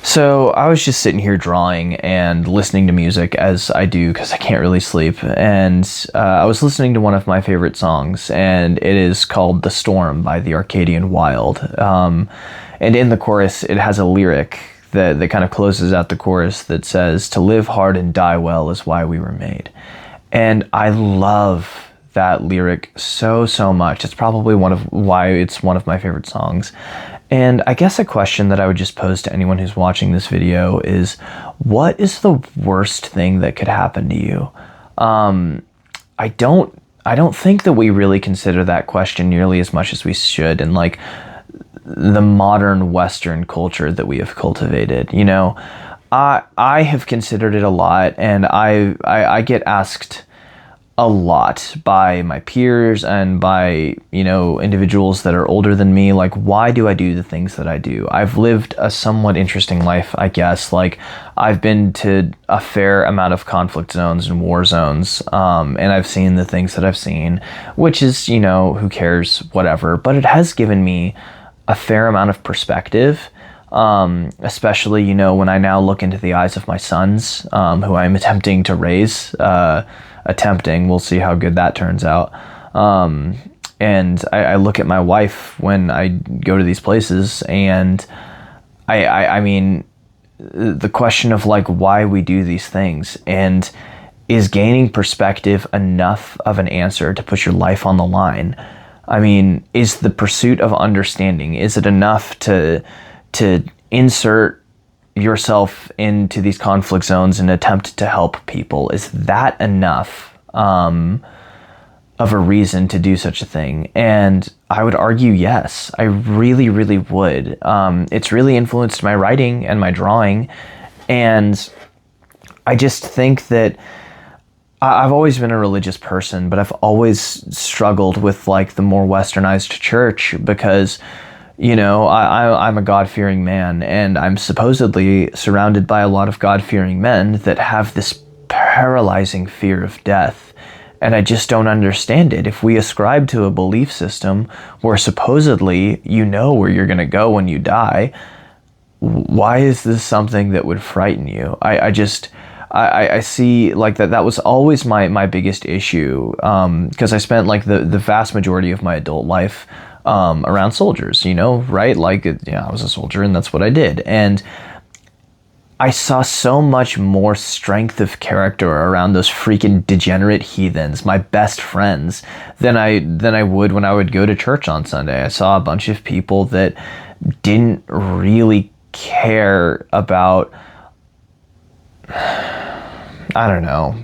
So I was just sitting here drawing and listening to music as I do because I can't really sleep. And I was listening to one of my favorite songs, and it is called "The Storm" by the Arcadian Wild. And in the chorus, it has a lyric that kind of closes out the chorus that says, "To live hard and die well is why we were made." And I love that lyric so much. It's probably why it's one of my favorite songs. And I guess a question that I would just pose to anyone who's watching this video is, what is the worst thing that could happen to you? I don't think that we really consider that question nearly as much as we should in like the modern Western culture that we have cultivated. You know, I have considered it a lot, and I get asked a lot by my peers and by, you know, individuals that are older than me, like, why do I do the things that I do? I've lived a somewhat interesting life, I guess. Like, I've been to a fair amount of conflict zones and war zones, and I've seen the things that I've seen, which is, you know, who cares, whatever. But it has given me a fair amount of perspective, especially, you know, when I now look into the eyes of my sons, who I'm attempting to raise, we'll see how good that turns out. And I look at my wife when I go to these places, and I mean, the question of like why we do these things, and is gaining perspective enough of an answer to put your life on the line? I mean, is the pursuit of understanding, is it enough to insert yourself into these conflict zones and attempt to help people? Is that enough of a reason to do such a thing? And I would argue yes. I really would. It's really influenced my writing and my drawing, and I just think that I've always been a religious person, but I've always struggled with like the more westernized church because, you know, I'm a God-fearing man, and I'm supposedly surrounded by a lot of God-fearing men that have this paralyzing fear of death. And I just don't understand it. If we ascribe to a belief system where supposedly you know where you're going to go when you die, why is this something that would frighten you? I see like that was always my biggest issue, because I spent like the vast majority of my adult life around soldiers, you know, right? Like, I was a soldier and that's what I did. And I saw so much more strength of character around those freaking degenerate heathens, my best friends, than I would when I would go to church on Sunday. I saw a bunch of people that didn't really care about, I don't know,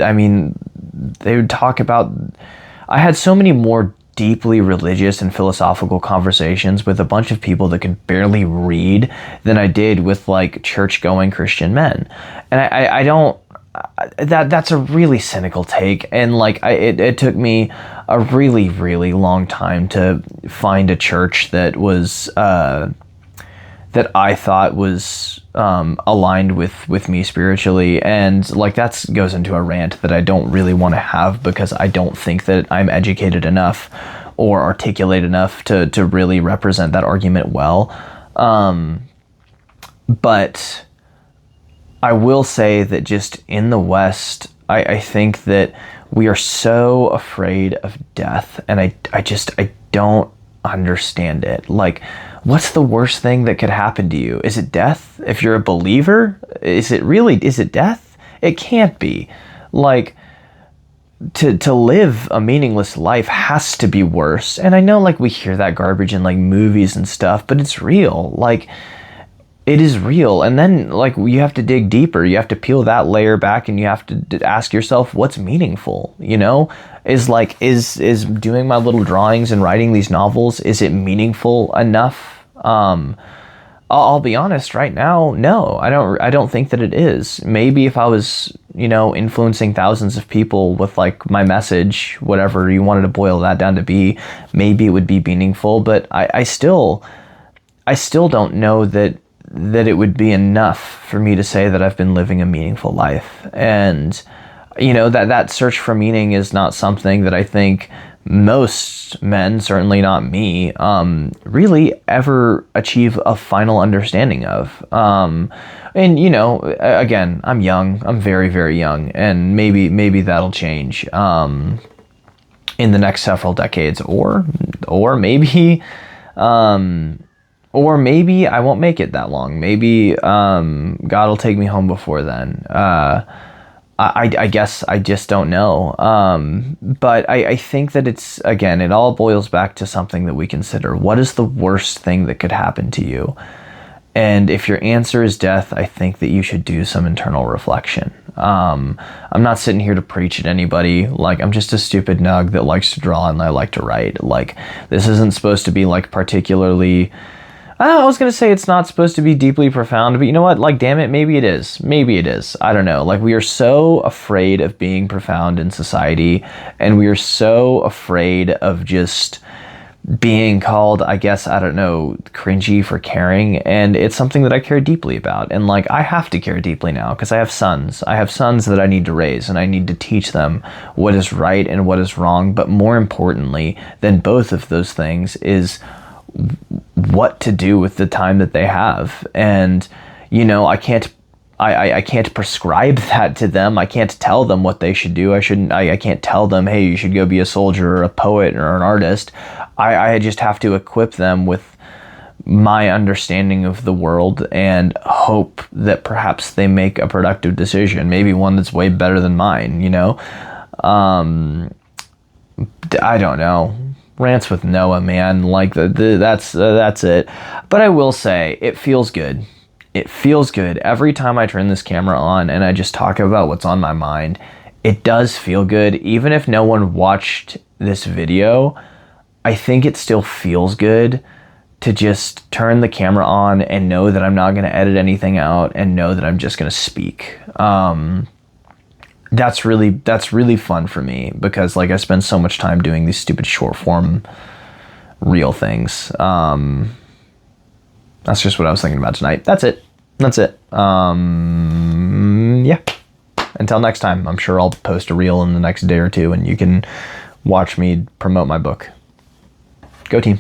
I mean, they would talk about, I had so many more deeply religious and philosophical conversations with a bunch of people that could barely read than I did with like church-going Christian men. And I don't, that's a really cynical take. And like, it took me a really long time to find a church that was, that I thought was aligned with me spiritually. And like that goes into a rant that I don't really want to have, because I don't think that I'm educated enough or articulate enough to really represent that argument well. But I will say that just in the West, I think that we are so afraid of death, and I don't understand it. Like, what's the worst thing that could happen to you? Is it death? If you're a believer, is it death? It can't be. Like, to live a meaningless life has to be worse. And I know like we hear that garbage in like movies and stuff, but it's real. Like, it is real. And then like you have to dig deeper. You have to peel that layer back, and you have to ask yourself, what's meaningful? You know, is doing my little drawings and writing these novels, is it meaningful enough? I'll be honest right now, no, I don't think that it is. Maybe if I was, you know, influencing thousands of people with like my message, whatever you wanted to boil that down to be, maybe it would be meaningful. But I still don't know that it would be enough for me to say that I've been living a meaningful life. And, you know, that search for meaning is not something that I think most men, certainly not me, really ever achieve a final understanding of. And you know, again, I'm young. I'm very, very young, and maybe that'll change in the next several decades, or maybe I won't make it that long. Maybe God will take me home before then. I guess I just don't know. But I think that it's, again, it all boils back to something that we consider. What is the worst thing that could happen to you? And if your answer is death, I think that you should do some internal reflection. I'm not sitting here to preach at anybody. Like, I'm just a stupid nug that likes to draw and I like to write. Like, this isn't supposed to be like particularly... I was going to say it's not supposed to be deeply profound, but you know what? Like, damn it, maybe it is. Maybe it is. I don't know. Like, we are so afraid of being profound in society, and we are so afraid of just being called, I guess, I don't know, cringy for caring. And it's something that I care deeply about. And like, I have to care deeply now because I have sons. I have sons that I need to raise, and I need to teach them what is right and what is wrong. But more importantly than both of those things is what to do with the time that they have. And you know, I can't prescribe that to them. I can't tell them what they should do. I can't tell them, hey, you should go be a soldier or a poet or an artist. I just have to equip them with my understanding of the world and hope that perhaps they make a productive decision, maybe one that's way better than mine, you know? I don't know. Rants with Noah, man. Like, that's it. But I will say, it feels good. It feels good. Every time I turn this camera on and I just talk about what's on my mind, it does feel good. Even if no one watched this video, I think it still feels good to just turn the camera on and know that I'm not going to edit anything out and know that I'm just going to speak. That's really fun for me because, like, I spend so much time doing these stupid short form real things. That's just what I was thinking about tonight. That's it. Yeah. Until next time, I'm sure I'll post a reel in the next day or two and you can watch me promote my book. Go team.